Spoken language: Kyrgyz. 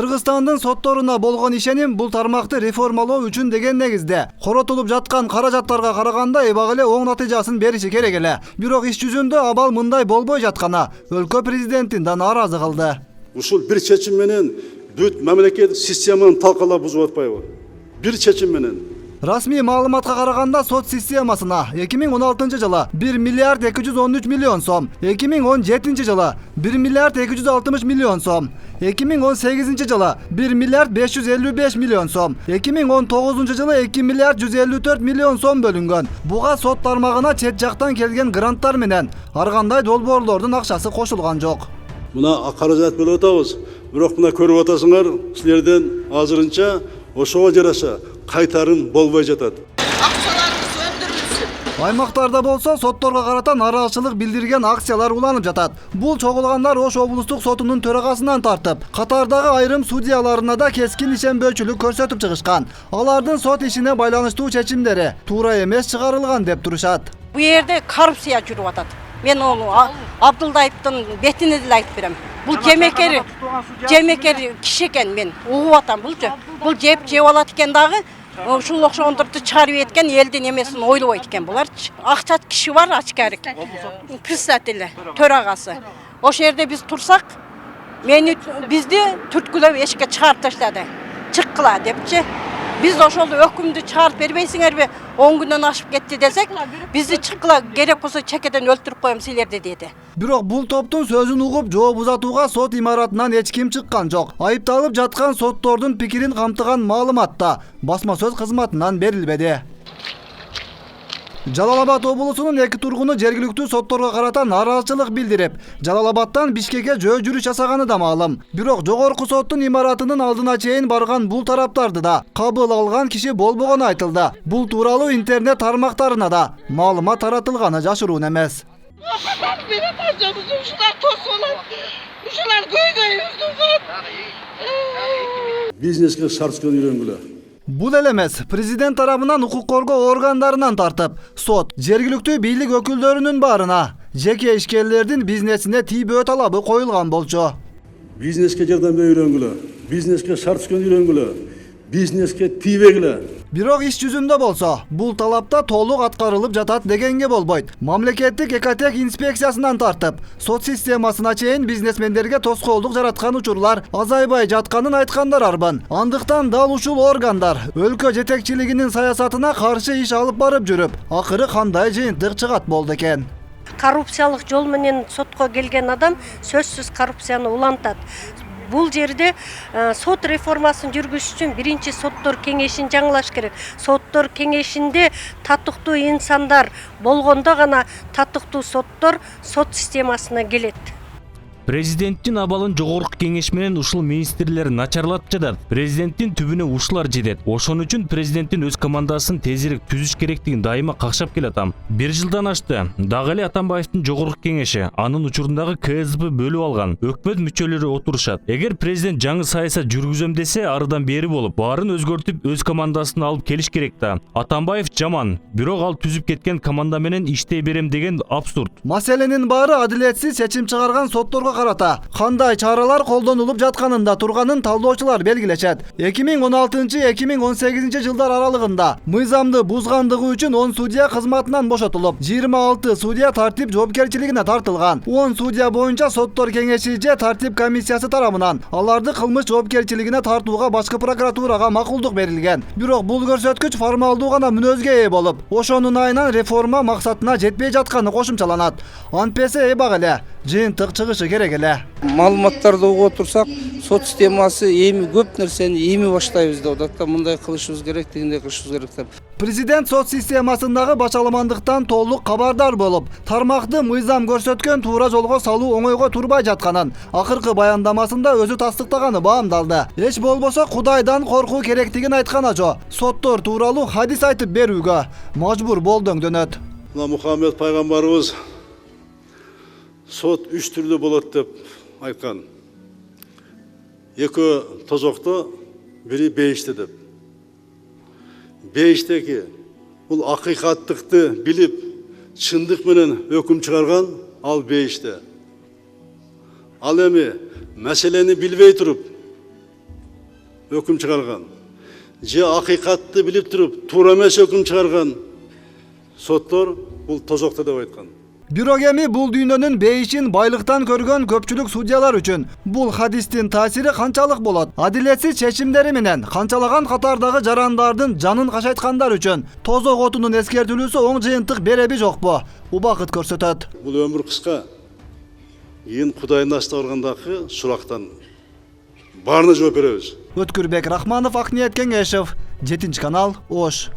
Кыргызстандын сотторуна болгон ишеним бул тармакты реформалоо үчүн деген негизде коротулуп жаткан каражаттарга караганда эбак эле оң натыйжасын бериши керек эле. Бирок иш жүзүндө абал мындай болбой жаткана өлкө президентин да нааразы кылды. Ушул бир чечим менен бүт мамлекеттик системаны талкалап бузуп атпайбы? Бир чечим менен. Расмий маалыматка караганда сот системасына 2016 жылы 1 миллиард 213 миллион сом, 2017 жылы 1 миллиард 260 миллион сом, 2018 жылы 1 миллиард 555 миллион сом, 2019 жылы 2 миллиард 154 миллион сом бөлүнгөн. Буга сот тармагына чет жактан келген гранттар менен ар кандай долбоорлордун акчасы кошулган жок. Мына каражат бөлүп атабыз. Бирок мына көрүп атасыңар, силерден азырынча ошого жараша кайтарым болбой жатат. Акчаларыбыз өндүрүлсүн. Аймактарда болсо сотторго карата нааразычылык билдирген акциялар уланып жатат. Бул чогулгандар Ош облустук сотунун төрагасынан тартып, катардагы айрым судьяларына да кескин ишенбөөчүлүк көрсөтүп чыгышкан. Алардын сот ишине байланыштуу чечимдери туура эмес чыгарылган деп турушат. Бу жерде коррупция жүрүп атат. Мен ону Абдулдаевдин бетине деле айтып берем. Бул жемекер киши экен, мен угуп атам булчу. Бул жеп алат экен дагы, ушул окшогондорду чыгарып эткен элдин эмесин ойлобойт экен буларчы. Акчат киши бар, ачкарик. Председатель, төрагасы. Ошол жерде биз турсак, бизди түрткүлөп эшикке чыгарып таштады. Чыккыла депчи. Биз ошолду өкүмдү чыгарып бербейсиңерби? 10 күндөн ашып кетти десек, бизди чыккыла, керек болсо чекеден өлтүрүп коем силерди деди. Бирок бул топтун сөзүн угуп жооп узатууга сот имаратынан эч ким чыккан жок. Айыпталып жаткан соттордун пикирин камтыган маалымат да басма сөз кызматынан берилбеди. Жалал-Абад облусунун 2 тургуну жергиликтүү сотторго карата нааразычылык билдирип, Жалал-Абадтан Бишкекке жөө жүрүш жасаганы да маалым. Бирок жогорку соттун имаратынын алдына чейин барган бул тараптарды да кабыл алган киши болбогону айтылды. Бул тууралуу интернет тармактарына да маалымат таратылганы жашыруун эмес. Бизнеске шарт түзгөн үйрөнгүлө. Бул эле эмес, президент тарабынан укук коргоо органдарынан тартып, сот, жергиликтүү бийлик өкүлдөрүнүн баарына, жеке ишкерлердин бизнесине тийбөө талабы коюлган болчу. Бизнеске жардам берүү үйрөнгүлө. Бизнеске шарт түзгөн үйрөнгүлө. Бизнеске тийбегиле. Бирок иш жүзүндө болсо, бул талапта толук аткарылып жатат дегенге болбойт. Мамлекеттик экотек инспекциясынан тартып, сот системасына чейин бизнесмендерге тоскоолдук жараткан учурлар азайбай жатканын айткандар арбан. Андыктан дал ушул органдар өлкө жетекчилигинин саясатына каршы иш алып барып жүрүп, акыры кандай жыйынтык чыгат болду экен. Коррупциялык жол менен сотко келген адам сөзсүз коррупцияны улантат. Бул жерде сот реформасын жүргүзүш үчүн биринчи соттор кеңешин жаңылаш керек. Соттор кеңешинде татыктуу инсандар болгондо гана татыктуу соттор сот системасына келет. Президенттин абалын жогорку кеңеш менен ушул министрлер начарлатып жатат. Президенттин түбүнө ушулар жетет. Ошон үчүн президенттин өз командасын тезирээк түзүш керектигин дайыма какшап келатам. 1 жылдан ашты. Дагы эле Атамбаевдин жогорку кеңеши, анын учурундагы КСДП бөлүп алган. Өкмөт мүчөлөрү отурушат. Эгер президент жаңы саясат жүргүзөм десе, арыдан бери болуп, баарын өзгөртүп, өз командасын алып келиш керек да. Атамбаев жаман, бирок ал түзүп кеткен команда менен иштей берем деген абсурд. Маселенин баары адилетсиз чечим чыгарган сотторго карата кандай чаралар колдонулуп жатканында турганын талдоочулар белгилешет. 2016-2018 жылдар аралыгында мыйзамды бузгандыгы үчүн 10 судья кызматынан бошотулуп, 26 судья тартип жоопкерчилигине тартылган. 10 судья боюнча соттор кеңеши же тартип комиссиясы тарабынан аларды кылмыш жоопкерчилигине тартууга башкы прокуратурага макулдук берилген. Бирок бул көрсөткүч формалдуу гана мүнөзгө ээ болуп, ошонун айынан реформа максатына жетпей жатканы кошумчаланат. Антпесе эбак эле жыйынтык чыгышы керек эле. Маалыматтарды угуп турсак, сот системасы эми көп нерсени эми баштайбыз деп атат. Мындай кылышыбыз керек, дегендей кылышыбыз керек деп. Президент сот системасындагы бачаламандыктан толук кабардар болуп, тармакты мыйзам көрсөткөн туура жолго салуу оңойго турбай жатканын акыркы баяндамасында өзү тастыктаганы баамдалды. Эч болбосо Кудайдан коркуу керектигин айткан ажо соттор тууралуу хадис айтып берүүгө мажбур болдоңдөнөт. Мухаммед пайгамбарыбыз сот 3 түрлүү болот деп айткан. Эки тозокто, бири бейиште деп. Бейиштеги бул акыйкаттыкты билип, чындык менен өкүм чыгарган ал бейиште. Ал эми маселени билбей туруп, өкім шығарған, же ақиқатты біліп тұрып, тура емес өкім шығарған соттар бұл тозоқты деп айтқан. Бирок эми бул дүйнөнүн бейишин байлыктан көргөн көпчүлүк судьялар үчүн бул хадистин таасири канчалык болот? Адилетсиз чечимдери менен канчалаган катардагы жарандардын жанын качайткандар үчүн тозок отунун эскертилүүсү оң жыйынтык береби жокпу? Убакыт көрсөтөт. Бұл өмір қысқа. Ең Құдайын астағырғандағы сұрақтан барына жооп беребиз. Өткүрбек Рахманов, Акниет Кеңешев, 7 канал, Ош.